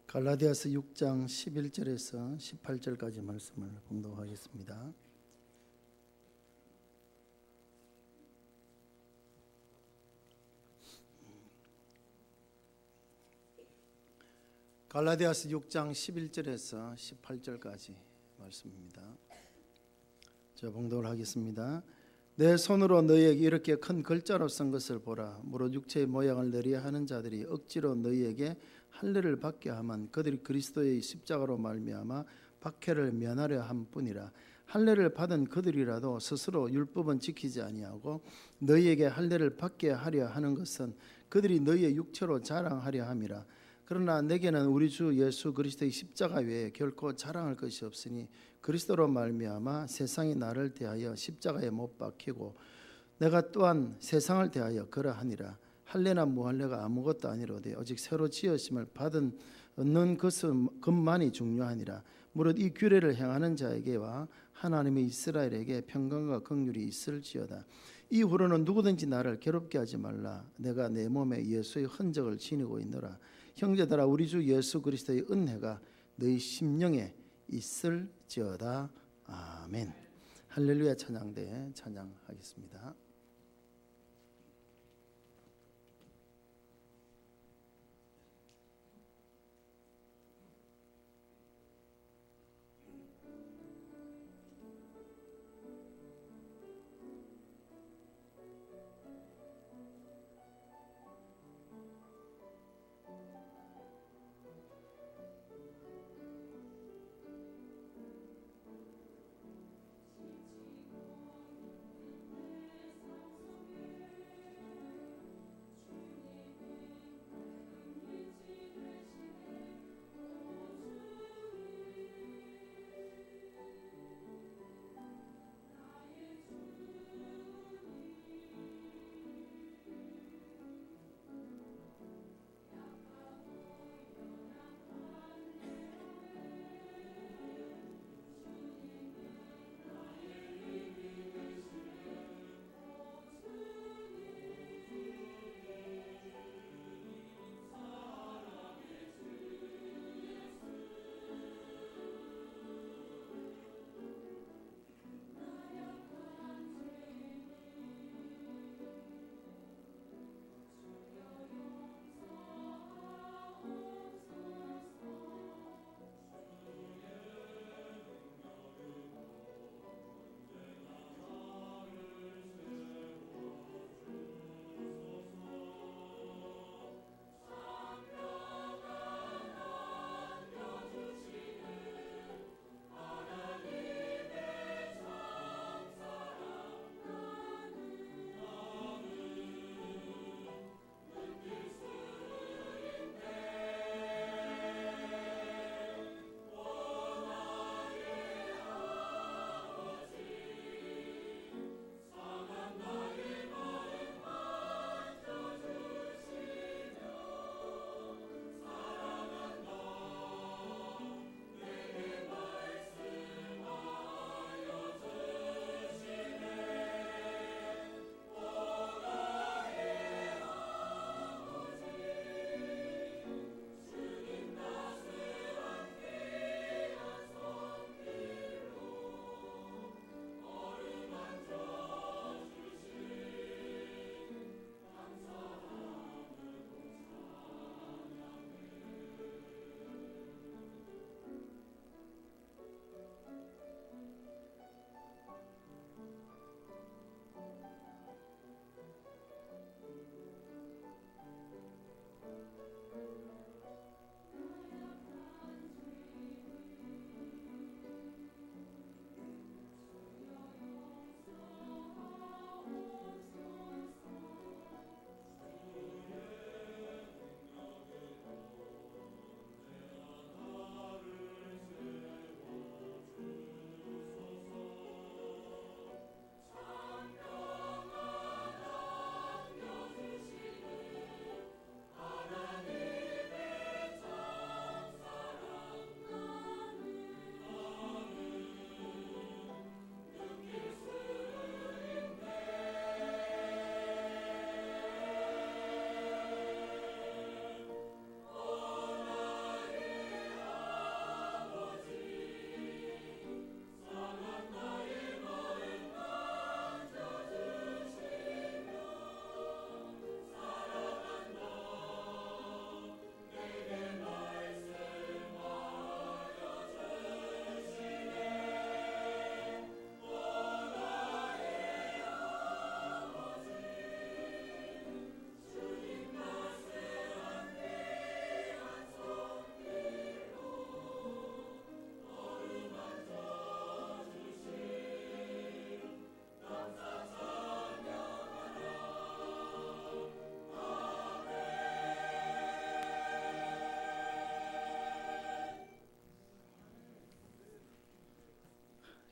갈라디아서 6장 11절에서 18절까지 말씀을 봉독하겠습니다. 갈라디아서 6장 11절에서 18절까지 말씀입니다. 제가 봉독을 하겠습니다. 내 손으로 너희에게 이렇게 큰 글자로 쓴 것을 보라. 무릇 육체의 모양을 내리야 하는 자들이 억지로 너희에게 할례를 받게 하면 그들이 그리스도의 십자가로 말미암아 박해를 면하려 함뿐이라. 할례를 받은 그들이라도 스스로 율법은 지키지 아니하고 너희에게 할례를 받게 하려 하는 것은 그들이 너희의 육체로 자랑하려 함이라. 그러나 내게는 우리 주 예수 그리스도의 십자가 외에 결코 자랑할 것이 없으니 그리스도로 말미암아 세상이 나를 대하여 십자가에 못 박히고 내가 또한 세상을 대하여 그러하니라. 할례나 무할례가 아무것도 아니로되 오직 새로 지으심을 얻는 것만이 중요하니라. 무릇 이 규례를 행하는 자에게와 하나님의 이스라엘에게 평강과 긍휼이 있을지어다. 이후로는 누구든지 나를 괴롭게 하지 말라. 내가 내 몸에 예수의 흔적을 지니고 있노라. 형제들아, 우리 주 예수 그리스도의 은혜가 너희 심령에 있을지어다. 아멘. 할렐루야. 찬양대 찬양하겠습니다.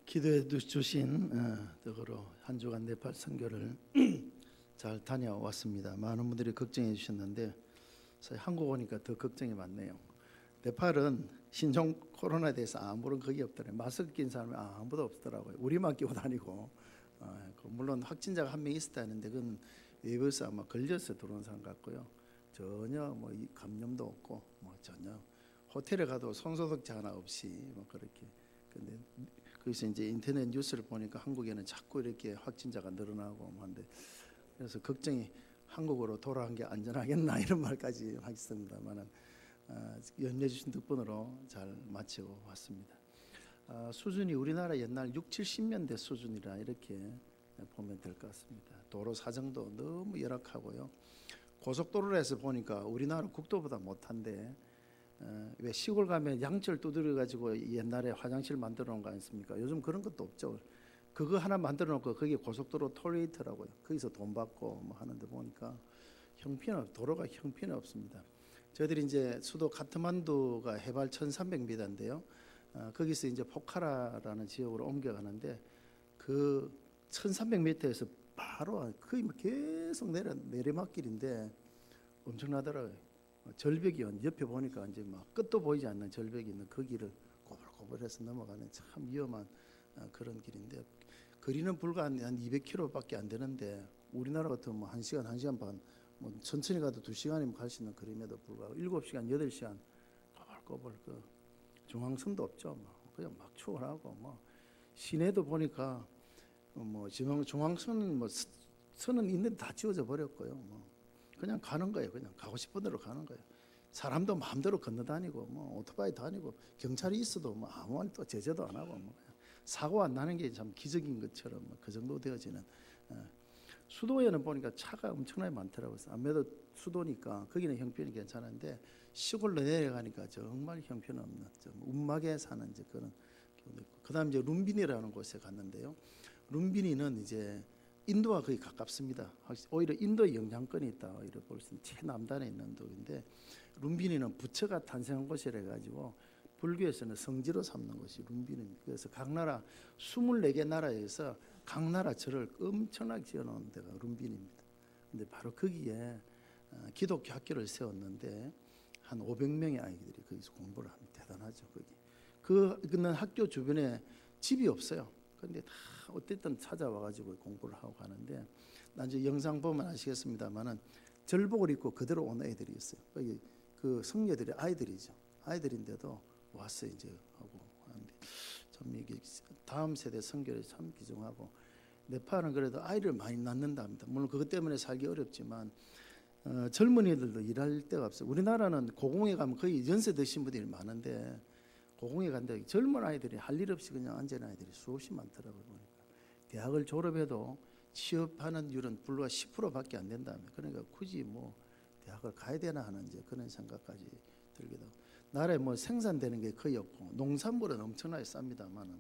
기도해 주신 덕으로 한 주간 네팔 선교를 잘 다녀왔습니다. 많은 분들이 걱정해 주셨는데 사실 한국 오니까 더 걱정이 많네요. 네팔은 신종 코로나에 대해서 아무런 그게 없더래요. 마스크 낀 사람이 아무도 없더라고요. 우리만 끼고 다니고 물론 확진자가 한 명 있었다는데 그건 외부에서 아마 걸려서 들어온 사람 같고요. 전혀 뭐 감염도 없고 뭐 전혀 호텔에 가도 손소독제 하나 없이 뭐 그렇게. 근데 그래서 이제 인터넷 뉴스를 보니까 한국에는 자꾸 이렇게 확진자가 늘어나고 한데 그래서 걱정이 한국으로 돌아간 게 안전하겠나 이런 말까지 하겠습니다만은 연례 주신 덕분으로 잘 마치고 왔습니다. 수준이 우리나라 옛날 6, 70년대 수준이라 이렇게 보면 될 것 같습니다. 도로 사정도 너무 열악하고요. 고속도로에서 보니까 우리나라 국도보다 못한데 왜 시골 가면 양철 두드려 가지고 옛날에 화장실 만들어 놓은 거 아닙니까? 요즘 그런 것도 없죠. 그거 하나 만들어 놓고 거기 고속도로 톨게이트라고요. 거기서 돈 받고 뭐 하는데 보니까 도로가 형편이 없습니다. 저희들이 이제 수도 카트만두가 해발 1,300m인데요. 거기서 이제 포카라라는 지역으로 옮겨가는데 그 1,300m에서 바로 거의 계속 내리막길인데 엄청나더라고요. 절벽이 옆에 보니까 이제 막 끝도 보이지 않는 절벽이 있는 그 길을 고불고불해서 넘어가는 참 위험한 그런 길인데 거리는 불과 한 200km밖에 안 되는데 우리나라 같으면 뭐 1시간, 1시간 반, 뭐 천천히 가도 2시간이면 갈 수 있는 거리임에도 불구하고 7시간, 8시간 꼬불꼬불 그 중앙선도 없죠. 뭐 그냥 막 추월하고 뭐 시내도 보니까 뭐 중앙선은 뭐 선은 있는데 다 지워져 버렸고요. 뭐 그냥 가는 거예요. 그냥 가고 싶은 대로 가는 거예요. 사람도 마음대로 건너다니고 뭐 오토바이 다니고 경찰이 있어도 뭐 아무 말 또 제재도 안 하고 뭐 사고 안 나는 게 참 기적인 것처럼 그 정도 되어지는 수도에는 보니까 차가 엄청나게 많더라고요. 아무래도 수도니까 거기는 형편이 괜찮은데 시골로 내려가니까 정말 형편없는 좀 움막에 사는 이제 그런 경우도 있고 그다음 이제 룸비니라는 곳에 갔는데요. 룸비니는 이제 인도와 거의 가깝습니다. 오히려 인도의 영향권이 있다. 오히려 볼 수 있는 최남단에 있는 도인데 룸비니는 부처가 탄생한 곳이라 가지고 불교에서는 성지로 삼는 것이 룸비니입니다. 그래서 각 나라 24개 나라에서 각 나라 절을 엄청나게 지어놓은 데가 룸비니입니다. 근데 바로 거기에 기독교 학교를 세웠는데 한 500명의 아이들이 거기서 공부를 합니다. 대단하죠. 그는 학교 주변에 집이 없어요. 근데 다 어쨌든 찾아와가지고 공부를 하고 가는데 나중에 영상 보면 아시겠습니다만은 절복을 입고 그대로 온 애들이 있어요. 여기 그 성녀들이 아이들이죠. 아이들인데도 왔어요 이제 하고 하는데 참 이게 다음 세대 선교를 참 귀중하고 네팔은 그래도 아이를 많이 낳는다 합니다. 물론 그것 때문에 살기 어렵지만 젊은이들도 일할 데가 없어요. 우리나라는 고공에 가면 거의 연세 드신 분들이 많은데 고공에 간데 젊은 아이들이 할 일 없이 그냥 앉은 아이들이 수없이 많더라고요. 보니까 대학을 졸업해도 취업하는 율은 불과 10%밖에 안 된다며. 그러니까 굳이 뭐 대학을 가야 되나 하는 이제 그런 생각까지 들기도 하고 나라에 뭐 생산되는 게 거의 없고 농산물은 엄청나게 쌉니다만은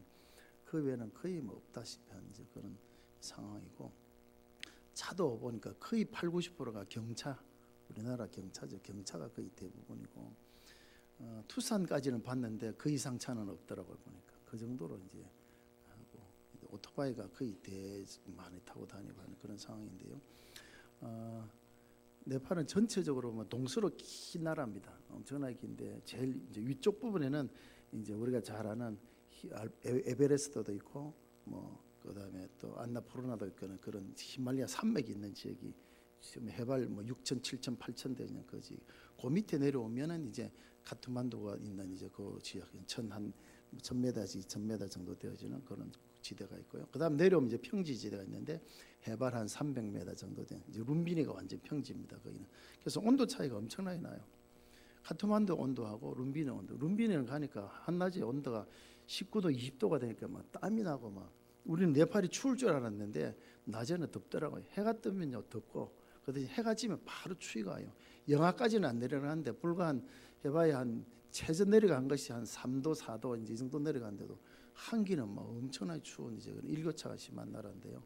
그 외에는 거의 뭐 없다시피 한 이제 그런 상황이고 차도 보니까 거의 8, 90%가 경차. 우리나라 경차죠. 경차가 거의 대부분이고. 투싼까지는 봤는데 그 이상 차는 없더라고요. 보니까 그 정도로 이제 하고 오토바이가 거의 많이 타고 다니고 하는 그런 상황인데요. 네팔은 전체적으로 뭐 동서로 긴 나라입니다. 엄청나게 긴데 제일 이제 위쪽 부분에는 이제 우리가 잘 아는 에베레스트도 있고 뭐 그다음에 또 안나푸르나도 있고 그런 히말라야 산맥이 있는 지역이 지금 해발 뭐 6천, 7천, 8천 되는 거지. 그 밑에 내려오면은 이제 카트만두가 있는 이제 그 지역 한 1,000m에서 2,000m 정도 되어지는 그런 지대가 있고요. 그다음 내려오면 이제 평지 지대가 있는데 해발 한 300m 정도 되는 이제 룸비니가 완전 평지입니다. 거기는. 그래서 온도 차이가 엄청나게 나요. 카트만두 온도하고 룸비니 온도. 룸비니는 가니까 한낮에 온도가 19도, 20도가 되니까 막 땀이 나고 막 우리는 네팔이 추울 줄 알았는데 낮에는 덥더라고요. 해가 뜨면요 덥고 그런데 해가 지면 바로 추위가 와요. 영하까지는 안 내려가는데 불과 한 해봐야 한 최저 내려간 것이 한 3도, 4도 이제 이 정도 내려가는데도 한기는 막 엄청나게 추운 이제 일교차가 심한 나라인데요.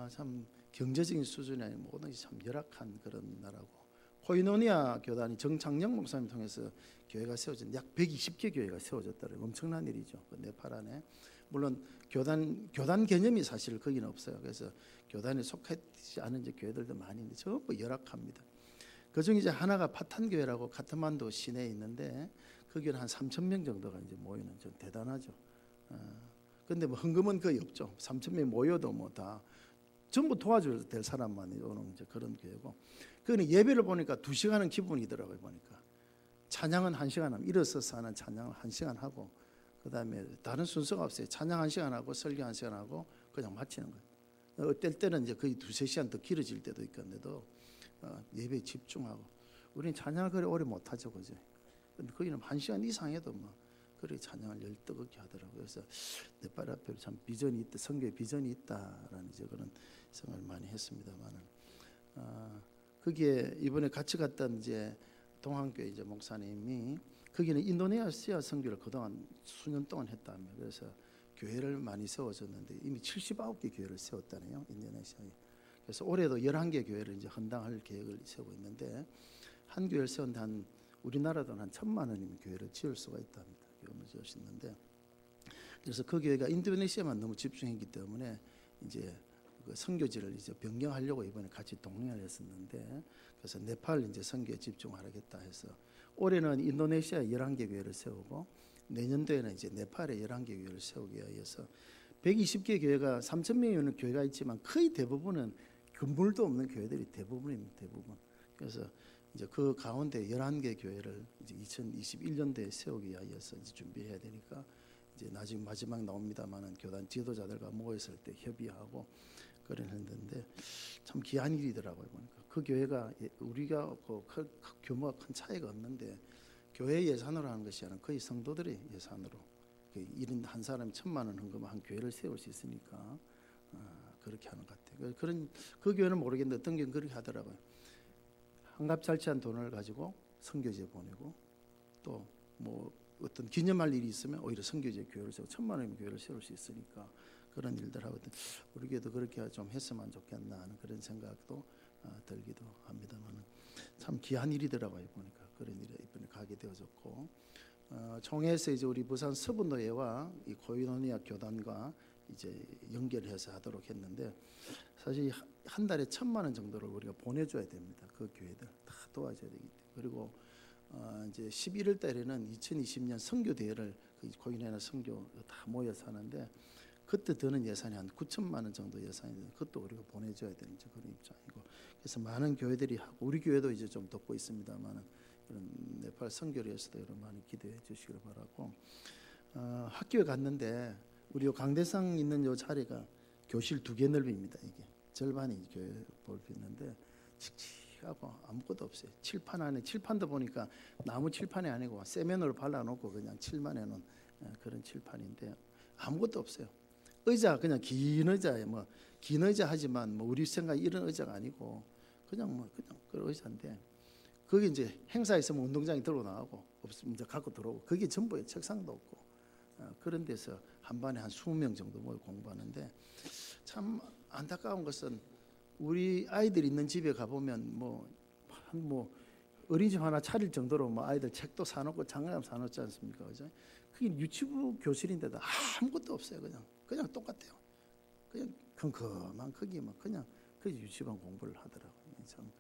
참 경제적인 수준이 아닌 모든 것이 참 열악한 그런 나라고 코이노니아 교단이 정창영 목사님 통해서 교회가 세워진 약 120개 교회가 세워졌더라고요. 엄청난 일이죠. 그 네팔 안에. 물론 교단 개념이 사실 거기는 없어요. 그래서 교단에 속하지 않은 이제 교회들도 많이 있는데 전부 열악합니다. 그중에 이제 하나가 파탄 교회라고 카트만두 시내에 있는데 거기는 한 3,000명 정도가 이제 모이는 좀 대단하죠. 근데 뭐 헌금은 거의 없죠. 3,000명 모여도 뭐 다 전부 도와줘야 될 사람만 오는 이제 그런 교회고. 그는 예배를 보니까 2시간은 기본이더라고요. 보니까 찬양은 1시간 하면 일어서서 하는 찬양을 1시간 하고, 그 다음에 다른 순서가 없어요. 찬양 1시간 하고 설교 1시간 하고 그냥 마치는 거예요. 어떨 때는 이제 거의 2-3시간 더 길어질 때도 있겠는데도 예배에 집중하고. 우리는 찬양을 그래 오래 못하죠, 그죠? 근데 거기는 1시간 이상 해도 뭐 그렇게 찬양을 열뜨겁게 하더라고요. 그래서 네팔 앞에 참 비전이 있다, 선교의 비전이 있다라는 이제 그런 생각을 많이 했습니다만은, 거기에 이번에 같이 갔던 이제 동안교회 이제 목사님이 거기는 인도네시아 선교를 그동안 수년 동안 했다며. 그래서 교회를 많이 세워줬는데 이미 79개 교회를 세웠다네요, 인도네시아에. 그래서 올해도 11개 교회를 이제 헌당할 계획을 세우고 있는데, 한 교회를 세운데 한 우리나라도 한 1,000만 원이면 교회를 지을 수가 있답니다. 교회를 지을 수 있는데, 그래서 그 교회가 인도네시아만 너무 집중했기 때문에 이제 그 선교지를 이제 변경하려고 이번에 같이 동행을 했었는데, 그래서 네팔 이제 선교에 집중하겠다 해서 올해는 인도네시아 11개 교회를 세우고 내년도에는 이제 네팔에 11개 교회를 세우기 위해서 120개 교회가 3,000명이 있는 교회가 있지만 거의 대부분은 건물도 없는 교회들이 대부분입니다. 대부분. 그래서 이제 그 가운데 11개 교회를 이제 2021년도에 세우기 위해서 이제 준비해야 되니까 이제 나중에 마지막 나옵니다만은 교단 지도자들과 모였을 때 협의하고 그랬는데 참 귀한 일이더라고요. 보니까 그 교회가 우리가 그 규모가 큰 차이가 없는데 교회 예산으로 하는 것이 아니라 거의 성도들의 예산으로 1인 한 사람이 1,000만 원 헌금하면 한 교회를 세울 수 있으니까 그렇게 하는 것 같아요. 그 교회는 모르겠는데 어떤 교회는 그렇게 하더라고요. 한갑잘치한 돈을 가지고 선교지에 보내고 또 뭐 어떤 기념할 일이 있으면 오히려 선교지에 교회를 세우고 1,000만 원이면 교회를 세울 수 있으니까 그런 일들 하거든. 우리 교회도 그렇게 좀 했으면 좋겠나 하는 그런 생각도 들기도 합니다만 참 귀한 일이더라고요. 보니까 그런 일에 이번에 가게 되어졌고, 총회에서 이제 우리 부산 서부노예와 이 코이노니아 교단과 이제 연결해서 하도록 했는데, 사실 한 달에 1,000만 원 정도를 우리가 보내줘야 됩니다. 그 교회들 다 도와줘야 되기 때문에. 그리고 이제 11월 달에는 2020년 선교 대회를 코이노니아 선교 다 모여서 하는데, 그때 드는 예산이 한 9,000만 원 정도 예산이 되는, 그것도 우리가 보내줘야 되는 그런 입장이고, 그래서 많은 교회들이 하고 우리 교회도 이제 좀 돕고 있습니다만은 이런 네팔 선교를 위해서도 여러 많이 기도해 주시기를 바라고. 학교에 갔는데 우리 요 강대상 있는 요 자리가 교실 2개 넓입니다. 이게 절반이 교회 볼 수 있는데 칙칙하고 아무것도 없어요. 칠판 안에, 칠판도 보니까 나무 칠판이 아니고 세면으로 발라놓고 그냥 칠만 해놓은 그런 칠판인데 아무것도 없어요. 의자 그냥 긴 의자에 뭐 긴 의자 하지만 뭐 우리 생각 이런 의자가 아니고 그냥 그 의자인데, 거기 이제 행사 있으면 운동장에 들고 나가고 없으면 이제 갖고 들어오고, 그게 전부예요. 책상도 없고. 그런 데서 한 반에 한 20명 정도 모여 공부하는데, 참 안타까운 것은 우리 아이들 있는 집에 가보면 뭐 어린이집 하나 차릴 정도로 뭐 아이들 책도 사놓고 장난감 사놓지 않습니까? 그죠? 그게 유치부 교실인데도 아무것도 없어요. 그냥 똑같아요. 그냥 컴컴한 크기 막 그냥 그 유치반 공부를 하더라고요. 참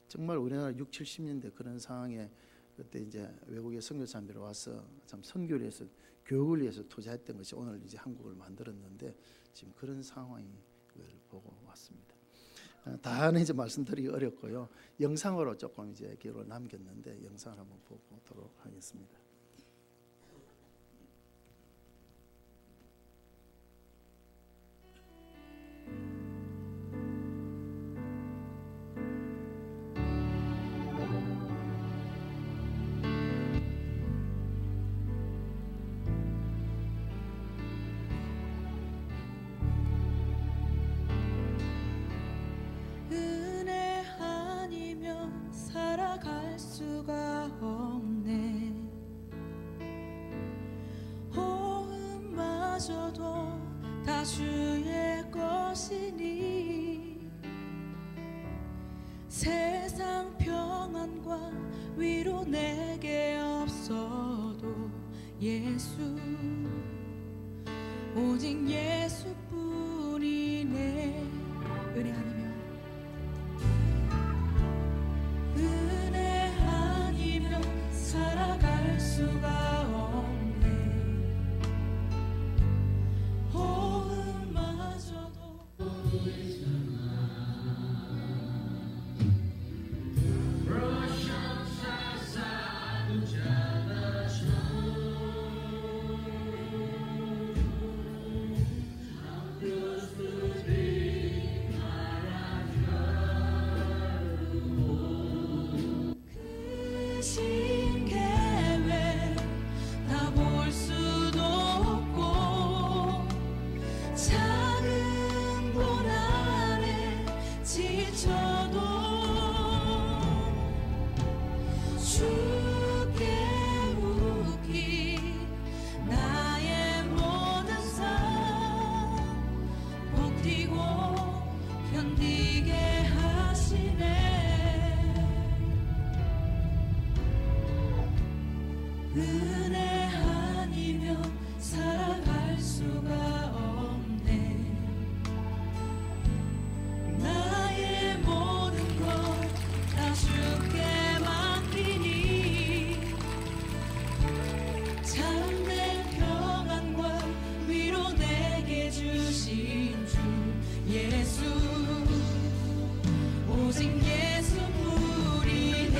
정말 우리나라 6, 70년대 그런 상황에 그때 이제 외국의 선교사님들이 와서 참 선교를 위해서 교육을 위해서 투자했던 것이 오늘 이제 한국을 만들었는데, 지금 그런 상황을 보고 왔습니다. 다는 이제 말씀드리기 어렵고요. 영상으로 조금 이제 기록을 남겼는데 영상을 한번 보도록 하겠습니다. 살아갈 수가 없네. 호흡마저도 다 주의 것이니 세상 평 평안과 위로 내게 없어도 예수 오직 예수뿐이네. 은혜 아니면 은혜 아니면 살아갈 수가 없네. 호흡마저도 신 계획 다 볼 수도 없고 작은 고난에 지쳐도 주께 묻기 나의 모든 삶 버티고 견디게 하시네. 은혜 아니면 살아갈 수가 없네. 나의 모든 것 다 주께 맡기니 참된 평안과 위로 내게 주신 주 예수 오직 예수뿐이네.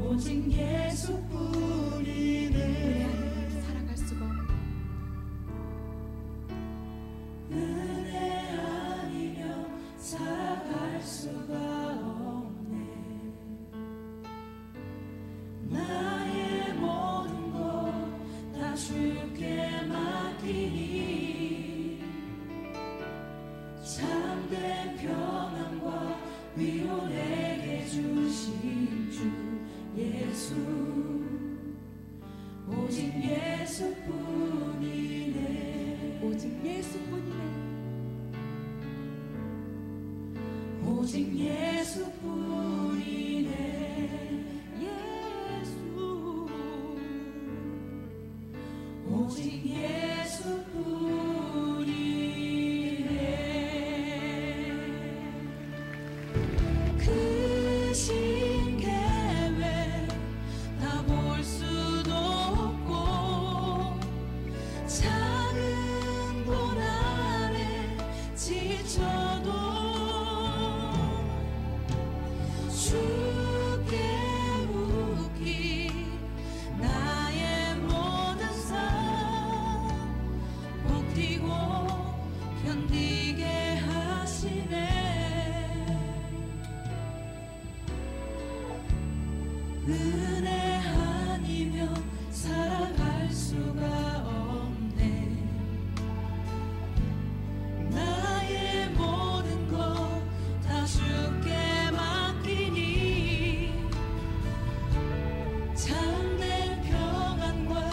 오직 예수뿐이네. 살아갈 수가 은혜 아니면 살아갈 수가 없네. 나의 모든 것 다 주께 맡기니 참된 평안과 위로 내게 주신 주 예수 오직 예수뿐이네. 오직 예수뿐이네. 오직 예수뿐이네. 예수 오직 예수뿐이네. 크신 계획 다 볼 수도 없고 작은 고난에 지쳐도 주께 묻기 나의 은혜 아니면 살아갈 수가 없네. 나의 모든 것 다 주께 맡기니 참된 평안과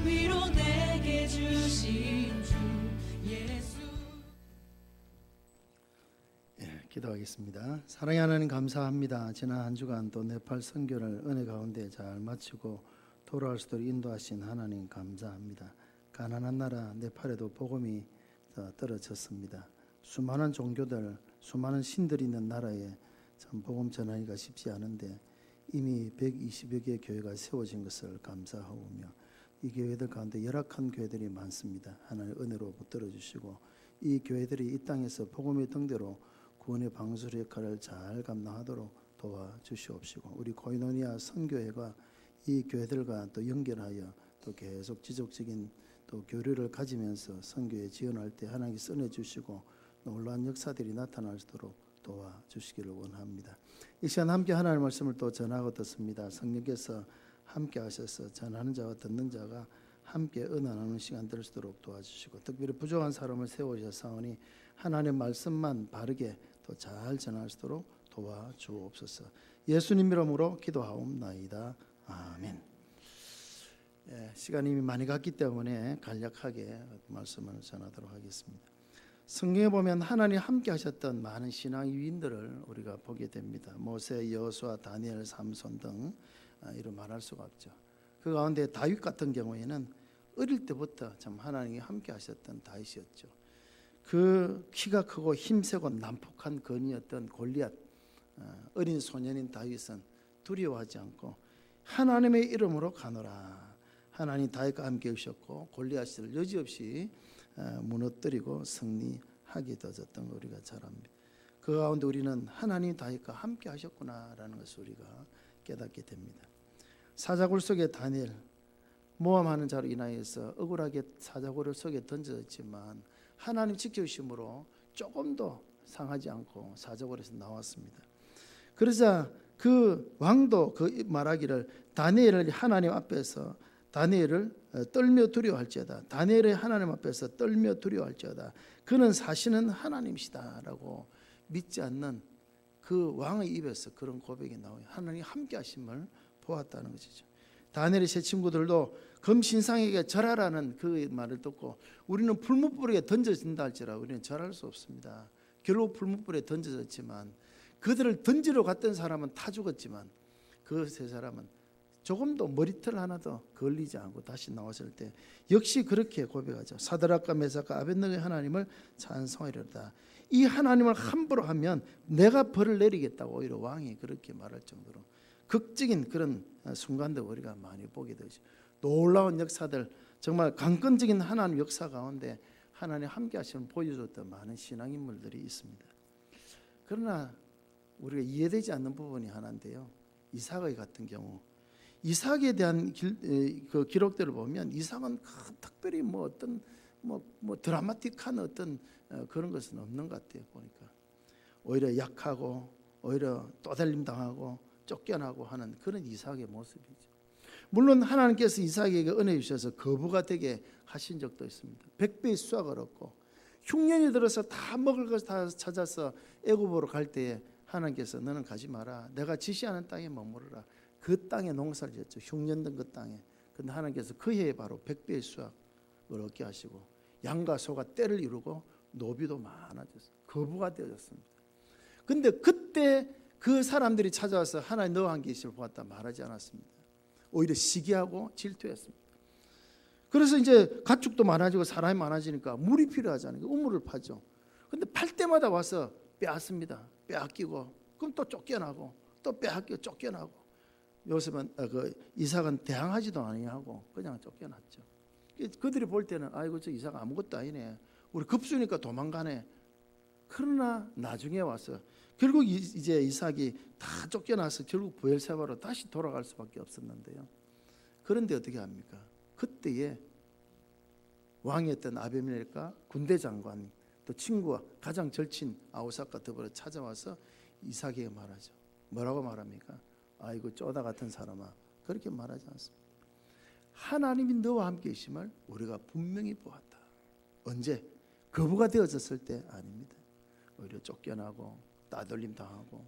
위로 내게 주신 주 예수. 기도하겠습니다. 사랑의 하나님 감사합니다. 지난 한 주간 또 네팔 선교를 은혜 가운데 잘 마치고 돌아올 수 있도록 인도하신 하나님 감사합니다. 가난한 나라 네팔에도 복음이 떨어졌습니다. 수많은 종교들, 수많은 신들이 있는 나라에 참 복음 전하기가 쉽지 않은데 이미 120여 개의 교회가 세워진 것을 감사하오며 이 교회들 가운데 열악한 교회들이 많습니다. 하나님의 은혜로 붙들어 주시고 이 교회들이 이 땅에서 복음의 등대로 구원의 방수의 역할을 잘 감당하도록 도와주시옵시고 우리 코이노니아 선교회가 이 교회들과 또 연결하여 또 계속 지속적인 또 교류를 가지면서 선교에 지원할 때 하나님께 써내 주시고 놀라운 역사들이 나타날 수 있도록 도와주시기를 원합니다. 이 시간 함께 하나님의 말씀을 또 전하고 듣습니다. 성령께서 함께 하셔서 전하는 자와 듣는 자가 함께 은혜 나누는 시간 될 수 있도록 도와주시고 특별히 부족한 사람을 세우셨사오니 하나님의 말씀만 바르게 또 잘 전할 수 있도록 도와주옵소서. 예수님 이름으로 기도하옵나이다. 아멘. 시간이 많이 갔기 때문에 간략하게 말씀을 전하도록 하겠습니다. 성경에 보면 하나님 함께 하셨던 많은 신앙 위인들을 우리가 보게 됩니다. 모세, 여호수아, 다니엘, 삼손 등 이런 말할 수가 없죠. 그 가운데 다윗 같은 경우에는 어릴 때부터 참 하나님이 함께 하셨던 다윗이었죠. 그 키가 크고 힘세고 난폭한 건이었던 골리앗, 어린 소년인 다윗은 두려워하지 않고 하나님의 이름으로 가노라. 하나님 다윗과 함께 하셨고 골리앗을 여지없이 무너뜨리고 승리하게 되었던 걸 우리가 잘 압니다. 그 가운데 우리는 하나님 다윗과 함께 하셨구나라는 것을 우리가 깨닫게 됩니다. 사자굴 속에 다니엘 모함하는 자로 인하여서 억울하게 사자굴 속에 던져졌지만 하나님 지켜주심으로 조금도 상하지 않고 사자굴에서 나왔습니다. 그러자 그 왕도 그 말하기를 다니엘을 하나님 앞에서 다니엘을 떨며 두려워할지어다. 다니엘의 하나님 앞에서 떨며 두려워할지어다. 그는 사시는 하나님이시다라고 믿지 않는 그 왕의 입에서 그런 고백이 나와요. 하나님 함께 하심을 보았다는 것이죠. 다니엘의 세 친구들도 금신상에게 절하라는 그 말을 듣고 우리는 풀무불에 던져진다 할지라도 우리는 절할 수 없습니다. 결국 풀무불에 던져졌지만 그들을 던지러 갔던 사람은 다 죽었지만 그 세 사람은 조금도 머리털 하나도 걸리지 않고 다시 나왔을 때 역시 그렇게 고백하죠. 사드락과 메삭과 아벳느고의 하나님을 찬송하리로다. 이 하나님을 함부로 하면 내가 벌을 내리겠다고 오히려 왕이 그렇게 말할 정도로 극적인 그런 순간들 우리가 많이 보게 되죠. 놀라운 역사들, 정말 강건적인 하나님 역사 가운데 하나님 함께 하시면 보여줬던 많은 신앙인물들이 있습니다. 그러나 우리가 이해되지 않는 부분이 하나인데요. 이삭의 같은 경우 이삭에 대한 그 기록들을 보면 이삭은 특별히 어떤 드라마틱한 어떤 그런 것은 없는 것 같아요. 보니까 오히려 약하고 오히려 또달림 당하고 쫓겨나고 하는 그런 이삭의 모습이죠. 물론 하나님께서 이삭에게 은혜 주셔서 거부가 되게 하신 적도 있습니다. 100배의 수확을 얻고 흉년이 들어서 다 먹을 것 다 찾아서 애굽으로 갈 때에 하나님께서 너는 가지 마라. 내가 지시하는 땅에 머무르라. 그 땅에 농사를 지었죠. 흉년 든 그 땅에. 그런데 하나님께서 그 해에 바로 100배의 수확을 얻게 하시고 양과 소가 때를 이루고 노비도 많아졌어요. 거부가 되어졌습니다. 그런데 그때 그 사람들이 찾아와서 하나님 너와 함께 있음을 보았다 말하지 않았습니다. 오히려 시기하고 질투했습니다. 그래서 이제 가축도 많아지고 사람이 많아지니까 물이 필요하잖아요. 우물을 파죠. 그런데 팔 때마다 와서 빼앗습니다. 빼앗기고 그럼 또 쫓겨나고 또 빼앗기고 쫓겨나고 요셉은 이삭은 대항하지도 아니하고 그냥 쫓겨났죠. 그들이 볼 때는 아이고 저 이삭 아무것도 아니네. 우리 급수니까 도망가네. 그러나 나중에 와서 결국 이제 이삭이 다 쫓겨나서 결국 부엘세바로 다시 돌아갈 수밖에 없었는데요. 그런데 어떻게 합니까? 그때에 왕이었던 아비멜렉과 군대 장관 또 친구와 가장 절친 아우삭과 더불어 찾아와서 이삭에게 말하죠. 뭐라고 말합니까? 아이고 쪼다 같은 사람아, 그렇게 말하지 않습니다. 하나님이 너와 함께 계심을 우리가 분명히 보았다. 언제? 거부가 되어졌을 때 아닙니다. 오히려 쫓겨나고 따돌림 당하고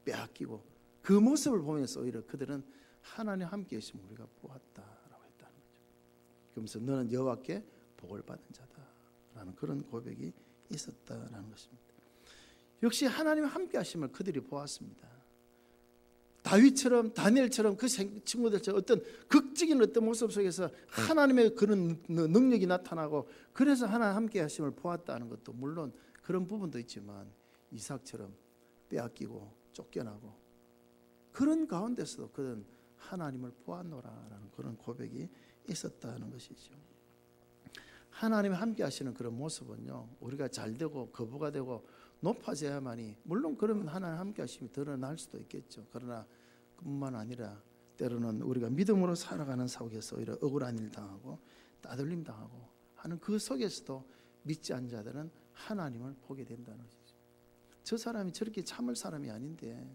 빼앗기고 그 모습을 보면서 오히려 그들은 하나님 함께 계심을 우리가 보았다라고 했다는 거죠. 그러면서 너는 여호와께 복을 받은 자다라는 그런 고백이 있었다라는 것입니다. 역시 하나님 함께 하심을 그들이 보았습니다. 다윗처럼 다니엘처럼 그 친구들처럼 어떤 극적인 어떤 모습 속에서 하나님의 그런 능력이 나타나고 그래서 하나님 함께 하심을 보았다는 것도 물론 그런 부분도 있지만 이삭처럼 빼앗기고 쫓겨나고 그런 가운데서도 그는 하나님을 보았노라라는 그런 고백이 있었다는 것이죠. 하나님이 함께 하시는 그런 모습은요, 우리가 잘되고 거부가 되고 높아져야만이, 물론 그러면 하나님 함께 하심이 드러날 수도 있겠죠. 그러나 뿐만 아니라 때로는 우리가 믿음으로 살아가는 속에서 오히려 억울한 일 당하고 따돌림 당하고 하는 그 속에서도 믿지 않는 자들은 하나님을 보게 된다는 것이죠. 저 사람이 저렇게 참을 사람이 아닌데,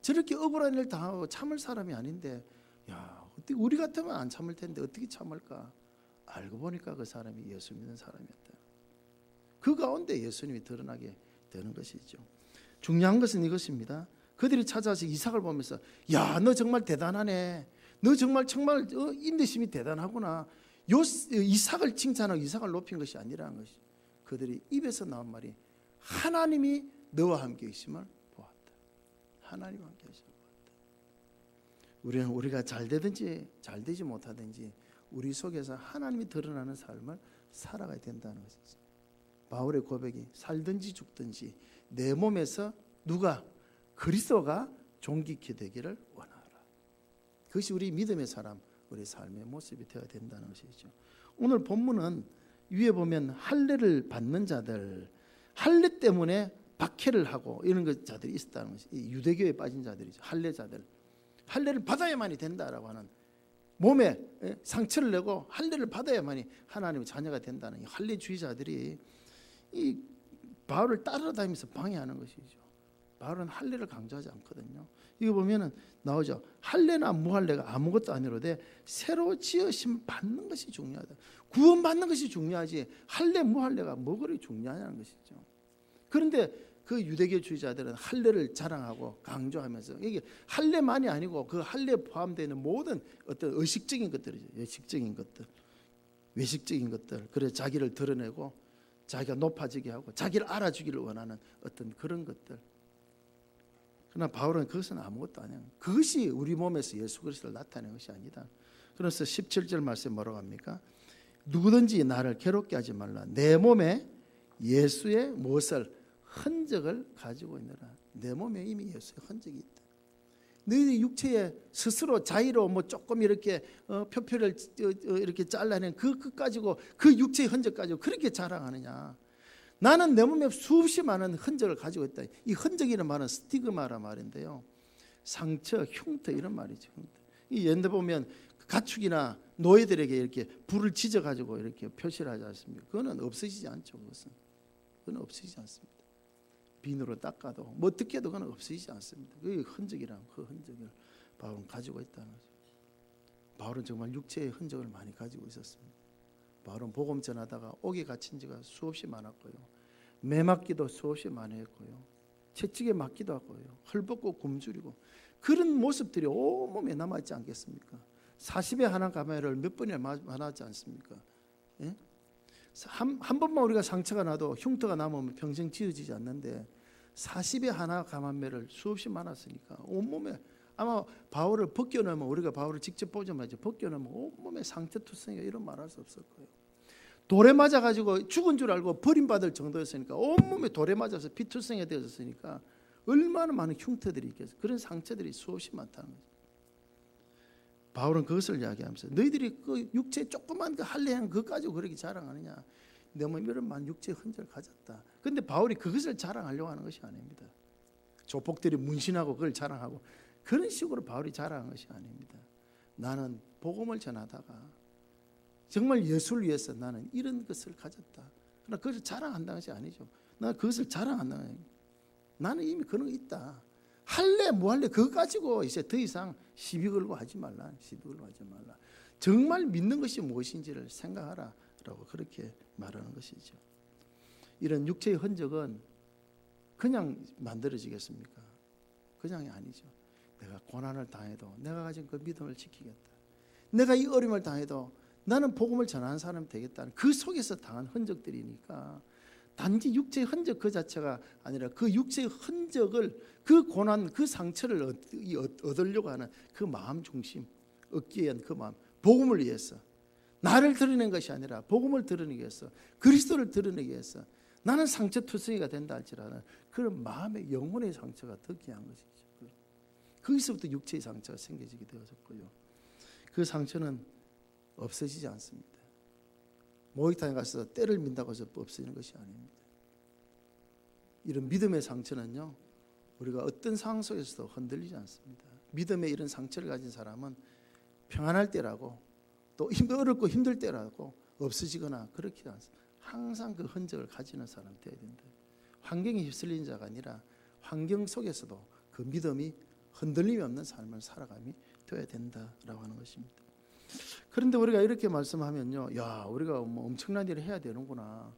저렇게 억울한 일 당하고 참을 사람이 아닌데, 야, 어떻게 우리 같으면 안 참을 텐데 어떻게 참을까? 알고 보니까 그 사람이 예수 믿는 사람이었다. 그 가운데 예수님이 드러나게 되는 것이죠. 중요한 것은 이것입니다. 그들이 찾아와서 이삭을 보면서, 야, 너 정말 대단하네. 너 정말 인내심이 대단하구나. 이삭을 칭찬하고 이삭을 높인 것이 아니라는 것이, 그들이 입에서 나온 말이 하나님이 너와 함께 계심을 보았다. 하나님 함께 계심을 보았다. 우리는 우리가 잘 되든지 잘 되지 못하든지 우리 속에서 하나님이 드러나는 삶을 살아가야 된다는 것이죠. 바울의 고백이 살든지 죽든지 내 몸에서 누가? 그리스도가 존귀케 되기를 원하라. 그것이 우리 믿음의 사람, 우리 삶의 모습이 되어야 된다는 것이죠. 오늘 본문은 위에 보면 할례를 받는 자들, 할례 때문에 박해를 하고 이런 자들이 있었다는 것이, 유대교에 빠진 자들이죠. 할례자들, 할례를 받아야만이 된다라고 하는, 몸에 상처를 내고 할례를 받아야만이 하나님의 자녀가 된다는 이 할례주의자들이 이 바울을 따라다니면서 방해하는 것이죠. 바울은 할례를 강조하지 않거든요. 이거 보면은 나오죠. 할례나 무할례가 아무것도 아니로되 새로 지으심 받는 것이 중요하다. 구원 받는 것이 중요하지 할례 무할례가 뭐 그리 중요하냐는 것이죠. 그런데 그 유대교주의자들은 할례를 자랑하고 강조하면서, 이게 할례만이 아니고 그 할례에 포함되어 있는 모든 어떤 의식적인 것들이죠. 의식적인 것들, 외식적인 것들, 그래서 자기를 드러내고 자기가 높아지게 하고 자기를 알아주기를 원하는 어떤 그런 것들. 그러나 바울은 그것은 아무것도 아니야. 그것이 우리 몸에서 예수 그리스도를 나타내는 것이 아니다. 그래서 17절 말씀에 뭐라고 합니까? 누구든지 나를 괴롭게 하지 말라. 내 몸에 예수의 무엇을? 흔적을 가지고 있느라. 내 몸에 이미 예수의 흔적이 있다. 너희들 육체에 스스로 자의로 뭐 조금 이렇게 표표를 이렇게 잘라낸 그 가지고, 그 육체의 흔적 가지고 그렇게 자랑하느냐? 나는 내 몸에 수없이 많은 흔적을 가지고 있다. 이 흔적이라는 말은 스티그마란 말인데요, 상처, 흉터 이런 말이죠. 이 옛날 보면 가축이나 노예들에게 이렇게 불을 지져 가지고 이렇게 표시를 하지 않습니까? 그거는 없어지지 않죠. 그건 없어지지 않습니다. 비누로 닦아도 뭐 어떻게 해도 그건 없어지지 않습니다. 그 흔적이란 그 흔적을 바울은 가지고 있다는 거죠. 바울은 정말 육체의 흔적을 많이 가지고 있었습니다. 바울은 복음 전하다가 옥에 갇힌 지가 수없이 많았고요, 매 맞기도 수없이 많이 했고요, 채찍에 맞기도 하고요, 헐벗고 굶주리고 그런 모습들이 온몸에 남아있지 않겠습니까? 40에 하나 감회를 몇 번이나 만하지 않습니까? 예? 한 번만 우리가 상처가 나도 흉터가 남으면 평생 지워지지 않는데 40에 하나 감한매를 수없이 많았으니까 온몸에, 아마 바울을 벗겨놓으면, 우리가 바울을 직접 보자마자 벗겨놓으면 온몸에 상처투성이가 이런 말할 수 없을 거예요. 돌에 맞아가지고 죽은 줄 알고 버림받을 정도였으니까, 온몸에 돌에 맞아서 피투성이가 되어졌으니까 얼마나 많은 흉터들이 있겠어요. 그런 상처들이 수없이 많다는 거죠. 바울은 그것을 이야기하면서, 너희들이 그 육체 조그만 그 할례한 그거 가지고 그렇게 자랑하느냐? 내 몸에 이런 많은 육체의 흔적을 가졌다. 그런데 바울이 그것을 자랑하려고 하는 것이 아닙니다. 조폭들이 문신하고 그걸 자랑하고 그런 식으로 바울이 자랑한 것이 아닙니다. 나는 복음을 전하다가 정말 예수를 위해서 나는 이런 것을 가졌다. 그러나 그것을 자랑한다는 것이 아니죠. 나는 그것을 자랑한다는 거예요. 나는 이미 그런 거 있다. 할래 뭐 할래 그거 가지고 이제 더 이상 시비 걸고 하지 말라. 시비 걸고 하지 말라. 정말 믿는 것이 무엇인지를 생각하라라고 그렇게 말하는 것이죠. 이런 육체의 흔적은 그냥 만들어지겠습니까? 그냥이 아니죠. 내가 고난을 당해도 내가 가진 그 믿음을 지키겠다. 내가 이 어려움을 당해도 나는 복음을 전하는 사람이 되겠다는 그 속에서 당한 흔적들이니까 단지 육체의 흔적 그 자체가 아니라 그 육체의 흔적을 그 고난 그 상처를 얻으려고 하는 그 마음 중심 얻기 위한 그 마음 복음을 위해서 나를 드러낸 것이 아니라 복음을 드러내기 위해서 그리스도를 드러내기 위해서 나는 상처투성이가 된다 할지라도 그런 마음의 영혼의 상처가 더 귀한 것이죠. 거기서부터 육체의 상처가 생겨지게 되어졌고요. 그 상처는 없어지지 않습니다. 목욕탕에 가서 때를 민다고 해서 없어지는 것이 아닙니다. 이런 믿음의 상처는요, 우리가 어떤 상황 속에서도 흔들리지 않습니다. 믿음의 이런 상처를 가진 사람은 평안할 때라고 또 어렵고 힘들 때라고 없어지거나 그렇게 않습니다. 항상 그 흔적을 가지는 사람이 되어야 된다. 환경에 휩쓸린 자가 아니라 환경 속에서도 그 믿음이 흔들림이 없는 삶을 살아감이 되어야 된다라고 하는 것입니다. 그런데 우리가 이렇게 말씀하면요, 야 우리가 뭐 엄청난 일을 해야 되는구나,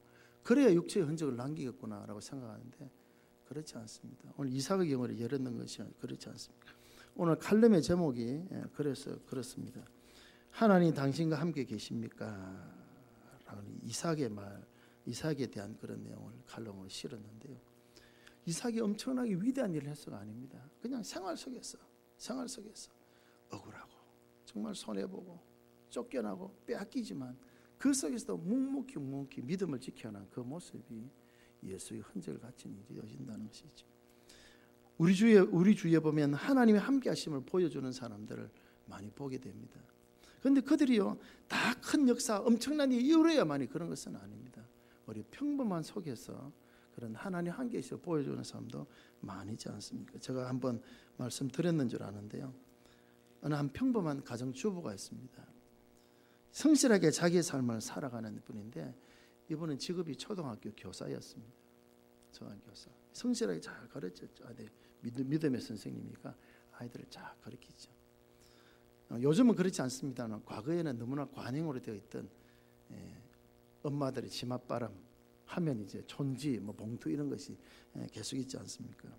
그래야 육체의 흔적을 남기겠구나라고 생각하는데 그렇지 않습니다. 오늘 이삭의 경우를 예를 든 것이 그렇지 않습니다. 오늘 칼럼의 제목이 그래서 그렇습니다. 하나님 당신과 함께 계십니까? 라는 이삭의 말, 이삭에 대한 그런 내용을 칼럼으로 실었는데요. 이삭이 엄청나게 위대한 일을 했어가 아닙니다. 그냥 생활 속에서 억울하고 정말 손해보고 쫓겨나고 빼앗기지만 그 속에서도 묵묵히 믿음을 지켜나간 그 모습이 예수의 흔적을 갖춘 일이 되어진다는 것이죠. 우리 주위에 보면 하나님이 함께 하심을 보여주는 사람들을 많이 보게 됩니다. 그런데 그들이요 다 큰 역사 엄청난 일이 이루어야만이 그런 것은 아닙니다. 우리 평범한 속에서 그런 하나님 함께 있어 보여주는 사람도 많이지 않습니까? 제가 한번 말씀드렸는 줄 아는데요, 어느 한 평범한 가정주부가 있습니다. 성실하게 자기의 삶을 살아가는 분인데 이분은 직업이 초등학교 교사였습니다. 초등학교 교사. 성실하게 잘 가르쳤죠. 믿음의 선생님이니까 아이들을 잘 가르치죠. 요즘은 그렇지 않습니다만 과거에는 너무나 관행으로 되어 있던 엄마들의 치맛바람 하면 이제 촌지, 뭐 봉투 이런 것이 계속 있지 않습니까?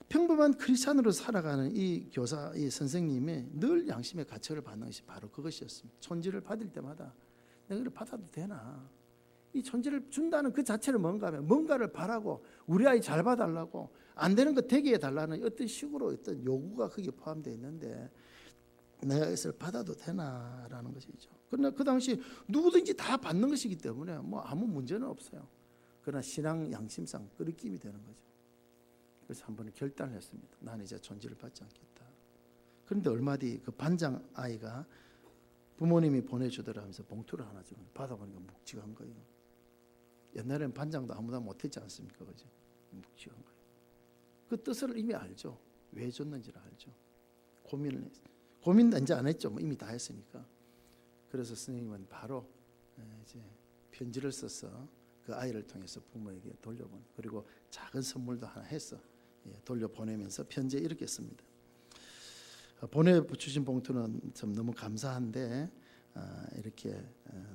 평범한 크리스찬으로 살아가는 이 교사, 이 선생님이 늘 양심의 가책을 받는 것이 바로 그것이었습니다. 촌지를 받을 때마다 내가 이걸 받아도 되나? 이 촌지를 준다는 그 자체를 뭔가 하면 뭔가를 바라고 우리 아이 잘 봐달라고 안 되는 거 되게 해달라는 어떤 식으로 어떤 요구가 거기에 포함되어 있는데 내가 이것을 받아도 되나라는 것이죠. 그러나 그 당시 누구든지 다 받는 것이기 때문에 뭐 아무 문제는 없어요. 그러나 신앙 양심상 끄리낌이 되는 거죠. 그래서 한 번은 결단을 했습니다. 나는 이제 존재를 받지 않겠다. 그런데 얼마 뒤 그 반장 아이가 부모님이 보내주더라 하면서 봉투를 하나 주고 받아보니까 묵직한 거예요. 옛날에는 반장도 아무나 못했지 않습니까? 그죠? 묵직한 거예요. 그 뜻을 이미 알죠. 왜 줬는지를 알죠. 고민 이제 안 했죠. 뭐 이미 다 했으니까. 그래서 선생님은 바로 이제 편지를 써서 그 아이를 통해서 부모에게 돌려보내. 그리고 작은 선물도 하나 해서 돌려보내면서 편지에 이렇게 씁니다. 보내주신 봉투는 좀 너무 감사한데 이렇게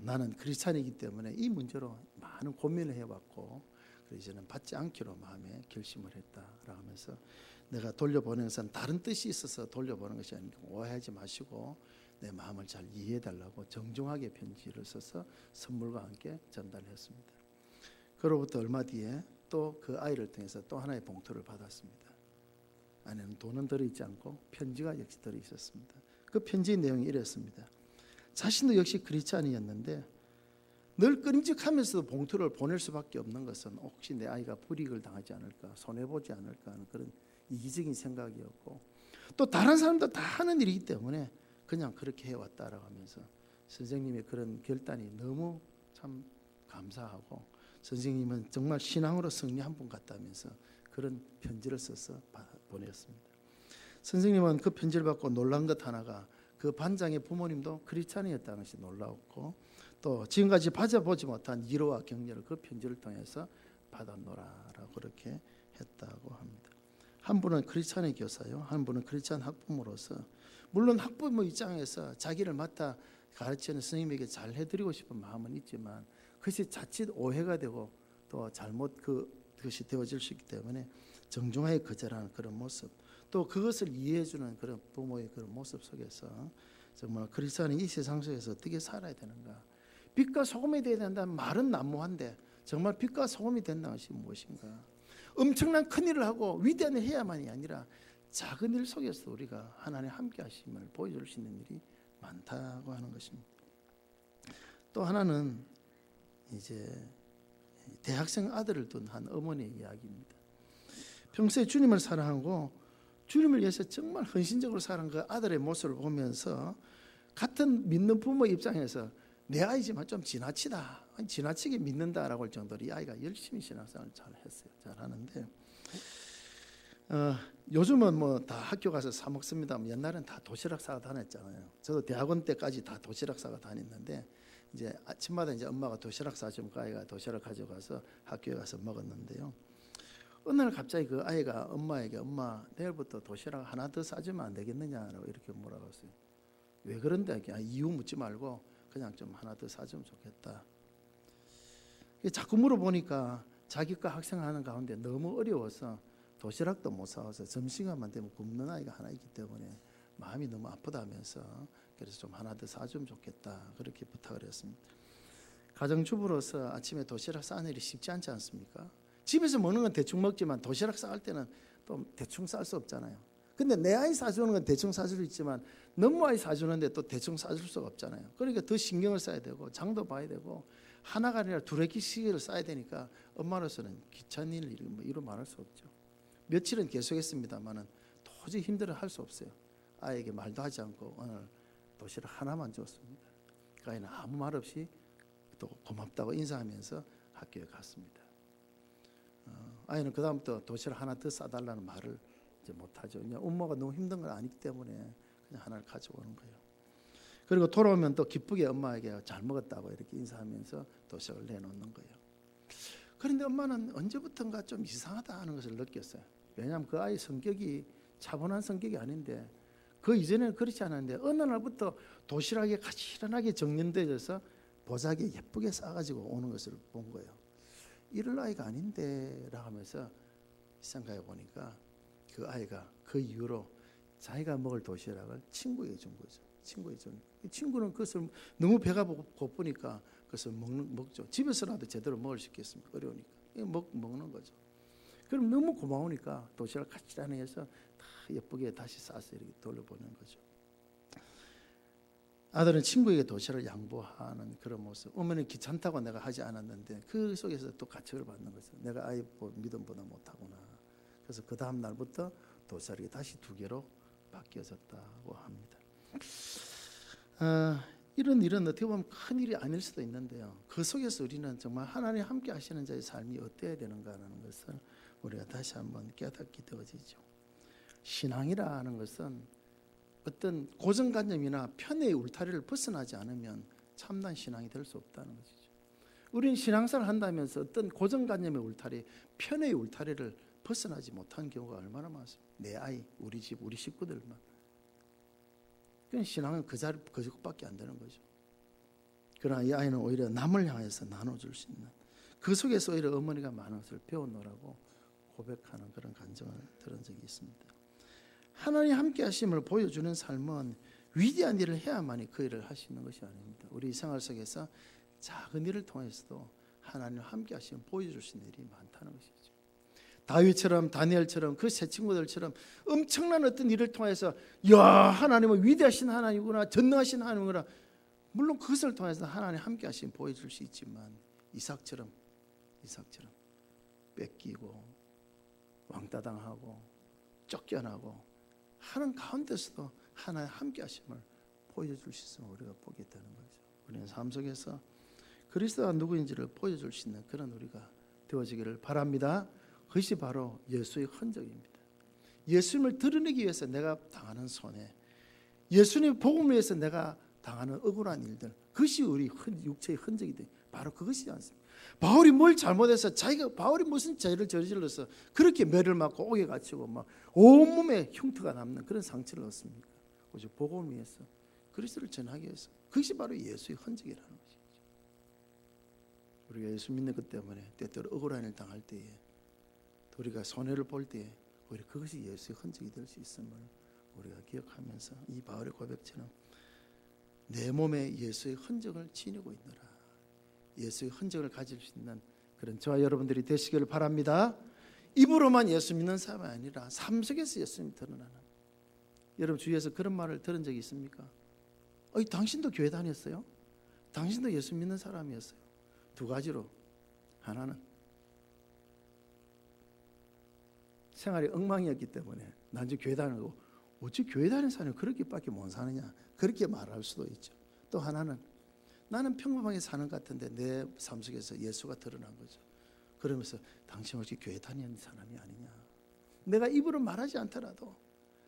나는 크리스찬이기 때문에 이 문제로 많은 고민을 해왔고 그래서 이제는 받지 않기로 마음에 결심을 했다라고 하면서 내가 돌려보내는 것은 다른 뜻이 있어서 돌려보는 것이 아니니까 오해하지 마시고 내 마음을 잘 이해해달라고 정중하게 편지를 써서 선물과 함께 전달했습니다. 그로부터 얼마 뒤에 또 그 아이를 통해서 또 하나의 봉투를 받았습니다. 안에는 돈은 들어있지 않고 편지가 역시 들어있었습니다. 그 편지의 내용이 이랬습니다. 자신도 역시 크리스찬이었는데 늘 끔찍하면서도 봉투를 보낼 수밖에 없는 것은 혹시 내 아이가 불이익을 당하지 않을까, 손해보지 않을까 하는 그런 이기적인 생각이었고 또 다른 사람도 다 하는 일이기 때문에 그냥 그렇게 해왔다라고 하면서 선생님의 그런 결단이 너무 참 감사하고 선생님은 정말 신앙으로 승리한 분 같다면서 그런 편지를 써서 보냈습니다. 선생님은 그 편지를 받고 놀란 것 하나가 그 반장의 부모님도 크리스찬이었다는 것이 놀라웠고 또 지금까지 받아보지 못한 위로와 격려를 그 편지를 통해서 받아노라라고 그렇게 했다고 합니다. 한 분은 크리스찬의 교사요, 한 분은 크리스찬 학부모로서 물론 학부모 입장에서 자기를 맡아 가르치는 스님에게 잘 해드리고 싶은 마음은 있지만 그것이 자칫 오해가 되고 또 잘못 그것이 되어질 수 있기 때문에 정중하게 거절하는 그런 모습, 또 그것을 이해해주는 그런 부모의 그런 모습 속에서 정말 크리스찬이 이 세상 속에서 어떻게 살아야 되는가. 빛과 소금이 되어야 된다는 말은 난무한데 정말 빛과 소금이 된다는 것이 무엇인가. 엄청난 큰 일을 하고 위대한 일을 해야만이 아니라 작은 일 속에서 우리가 하나님 함께 하심을 보여줄 수 있는 일이 많다고 하는 것입니다. 또 하나는 이제 대학생 아들을 둔 한 어머니의 이야기입니다. 평소에 주님을 사랑하고 주님을 위해서 정말 헌신적으로 사는 그 아들의 모습을 보면서 같은 믿는 부모 입장에서 내 아이지만 좀 지나치게 믿는다라고 할 정도로 이 아이가 열심히 신앙생활을 잘 했어요. 잘 하는데 요즘은 뭐 다 학교 가서 사 먹습니다만 옛날엔 다 도시락 싸고 다녔잖아요. 저도 대학원 때까지 다 도시락 싸고 다녔는데 이제 아침마다 이제 엄마가 도시락 싸주면 그 아이가 도시락 가져가서 학교에 가서 먹었는데요. 어느 날 갑자기 그 아이가 엄마에게 엄마 내일부터 도시락 하나 더 싸주면 안 되겠느냐라고 이렇게 뭐라고 했어요. 왜 그런데 이유 묻지 말고 그냥 좀 하나 더 사주면 좋겠다. 자꾸 물어보니까 자기과 학생하는 가운데 너무 어려워서 도시락도 못 사와서 점심시간만 되면 굶는 아이가 하나 있기 때문에 마음이 너무 아프다면서 그래서 좀 하나 더 사주면 좋겠다 그렇게 부탁을 했습니다. 가정주부로서 아침에 도시락 싸는 일이 쉽지 않지 않습니까? 집에서 먹는 건 대충 먹지만 도시락 싸갈 때는 또 대충 쌀 수 없잖아요. 근데 내 아이 사주는 건 대충 사줄 수 있지만 너무 아이 사주는데 또 대충 사줄 수가 없잖아요. 그러니까 더 신경을 써야 되고 장도 봐야 되고 하나가 아니라 두세 개씩을 싸야 되니까 엄마로서는 귀찮은 일이 뭐 이루 말할 수 없죠. 며칠은 계속했습니다만은 도저히 힘들어 할 수 없어요. 아이에게 말도 하지 않고 오늘 도시락 하나만 줬습니다. 그 아이는 아무 말 없이 또 고맙다고 인사하면서 학교에 갔습니다. 아이는 그 다음부터 도시락 하나 더 싸달라는 말을 이제 못하죠. 그냥 엄마가 너무 힘든 건 아니기 때문에 그냥 하나를 가져오는 거예요. 그리고 돌아오면 또 기쁘게 엄마에게 잘 먹었다고 이렇게 인사하면서 도시락을 내놓는 거예요. 그런데 엄마는 언제부턴가 좀 이상하다 하는 것을 느꼈어요. 왜냐하면 그 아이 성격이 차분한 성격이 아닌데 그 이전에는 그렇지 않았는데 어느 날부터 도시락에 가지런하게 정돈되어서 보자기에 예쁘게 싸가지고 오는 것을 본 거예요. 이럴 아이가 아닌데 라고 하면서 생각해 보니까 그 아이가 그 이후로 자기가 먹을 도시락을 친구에게 준 거죠. 친구에게 준. 친구는 그것을 너무 배가 고프니까 그것을 먹죠. 집에서라도 제대로 먹을 수 있겠습니까? 어려우니까 먹는 거죠. 그럼 너무 고마우니까 도시락 같이 다녀서 다 예쁘게 다시 싸서 이렇게 돌려보는 거죠. 아들은 친구에게 도시락을 양보하는 그런 모습. 어머니는 귀찮다고 내가 하지 않았는데 그 속에서 또 가책을 받는 거죠. 내가 아이 믿음보다 못하구나. 그래서 그 다음 날부터 도시락이 다시 2개로 바뀌어졌다고 합니다. 이런 일은 어떻게 보면 큰 일이 아닐 수도 있는데요. 그 속에서 우리는 정말 하나님 함께 하시는 자의 삶이 어때야 되는가라는 것을 우리가 다시 한번 깨닫게 되어지죠. 신앙이라는 것은 어떤 고정관념이나 편의 울타리를 벗어나지 않으면 참된 신앙이 될 수 없다는 것이죠. 우리는 신앙생활을 한다면서 어떤 고정관념의 울타리, 편의 울타리를 벗어나지 못한 경우가 얼마나 많습니까? 내 아이, 우리 집, 우리 식구들만. 그냥 신앙은 그것밖에 안 되는 거죠. 그러나 이 아이는 오히려 남을 향해서 나눠줄 수 있는 그 속에서 오히려 어머니가 많은 것을 배워놓으라고 고백하는 그런 감정을 들은 적이 있습니다. 하나님 함께 하심을 보여주는 삶은 위대한 일을 해야만이 그 일을 할 수 있는 것이 아닙니다. 우리 생활 속에서 작은 일을 통해서도 하나님 함께 하심을 보여줄 수 있는 일이 많다는 것이죠. 다윗처럼 다니엘처럼 그 세 친구들처럼 엄청난 어떤 일을 통해서 야 하나님은 위대하신 하나님이구나, 전능하신 하나님이구나. 물론 그것을 통해서 하나님 함께 하심을 보여줄 수 있지만 이삭처럼 뺏기고 왕따당하고 쫓겨나고 하는 가운데서도 하나님 함께 하심을 보여줄 수 있으면 우리가 보게 되는 거죠. 우리는 삶 속에서 그리스도가 누구인지를 보여줄 수 있는 그런 우리가 되어지기를 바랍니다. 그것이 바로 예수의 흔적입니다. 예수님을 드러내기 위해서 내가 당하는 손해, 예수님의 복음을 위해서 내가 당하는 억울한 일들, 그것이 우리 육체의 흔적이 돼. 바로 그것이지 않습니까? 바울이 뭘 잘못해서 자기가 바울이 무슨 죄를 저질러서 그렇게 매를 맞고 옥에 갇히고 막 온몸에 흉터가 남는 그런 상처를 얻습니까? 오직 복음을 위해서 그리스도를 전하기 위해서 그것이 바로 예수의 흔적이라는 것이죠. 우리가 예수 믿는 것 때문에 때때로 억울한 일 당할 때에 우리가 손해를 볼 때에 오히려 그것이 예수의 흔적이 될 수 있음을 우리가 기억하면서 이 바울의 고백처럼 내 몸에 예수의 흔적을 지니고 있노라. 예수의 흔적을 가질 수 있는 그런 저와 여러분들이 되시기를 바랍니다. 입으로만 예수 믿는 사람이 아니라 삶 속에서 예수님이 드러나는. 여러분 주위에서 그런 말을 들은 적이 있습니까? 당신도 교회 다녔어요? 당신도 예수 믿는 사람이었어요? 두 가지로. 하나는 생활이 엉망이었기 때문에 난 이제 교회 다니고 어찌 교회 다니는 사람이 그렇게밖에 못 사느냐 그렇게 말할 수도 있죠. 또 하나는 나는 평범하게 사는 것 같은데 내 삶 속에서 예수가 드러난 거죠. 그러면서 당신 어찌 교회 다니는 사람이 아니냐, 내가 입으로 말하지 않더라도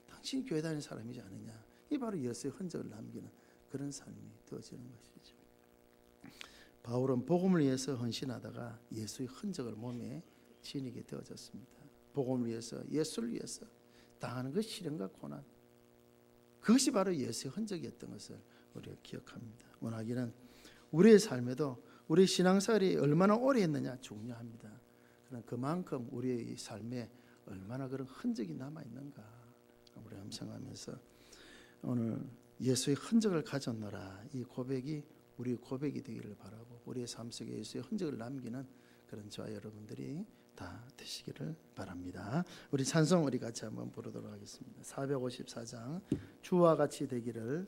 당신이 교회 다니는 사람이지 않느냐, 이 바로 예수의 흔적을 남기는 그런 삶이 되어지는 것이죠. 바울은 복음을 위해서 헌신하다가 예수의 흔적을 몸에 지니게 되어졌습니다. 복음을 위해서, 예수를 위해서 당하는 그 시련과 고난, 그것이 바로 예수의 흔적이었던 것을 우리가 기억합니다. 원하기는 우리의 삶에도 우리 신앙생활이 얼마나 오래 했느냐 중요합니다. 그러나 그만큼 우리의 삶에 얼마나 그런 흔적이 남아있는가 우리가 생각하면서 오늘 예수의 흔적을 가졌노라, 이 고백이 우리의 고백이 되기를 바라고 우리의 삶 속에 예수의 흔적을 남기는 그런 저와 여러분들이 다 되시기를 바랍니다. 우리 찬송 우리 같이 한번 부르도록 하겠습니다. 454장 주와 같이 되기를